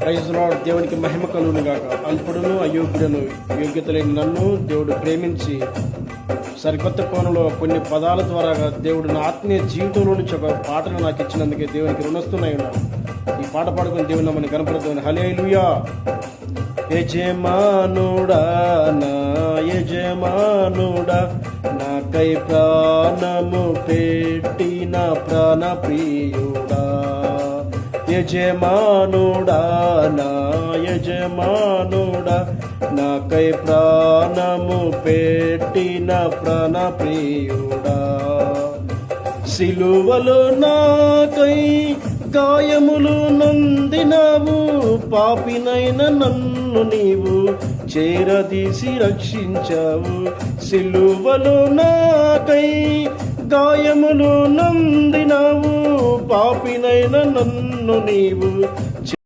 Praise lord. దేవునికి మహిమ కలుగును గాక. అల్పుడును అయోగ్యుడను యోగ్యత లేని నన్ను దేవుడు ప్రేమించి సరికొత్త కోణంలో కొన్ని పదాల ద్వారా దేవుడు నా ఆత్మీయ జీవితంలో నుంచి ఒక పాటను నాకు ఇచ్చినందుకే దేవునికి రుణస్తున్నై ఉన్నాను. ఈ పాట పాడుకుని దేవుని నమ్మని కనపడుతుంది. హల్లెలూయా. యజమానుడా నా యజమానుడా, నాకై ప్రాణము పెట్టిన ప్రాణ ప్రియుడా. యజమానుడా నా యజమానుడా, నాకై ప్రాణము పెట్టిన ప్రాణ ప్రియుడా. సిలువలో నాకై గాయములు నొందినావు, పాపినైన నన్ను నీవు చేరదీసి రక్షించావు. సిలువలో నాకై గాయములు నొందినావు, పాపినైన నన్ను నీవు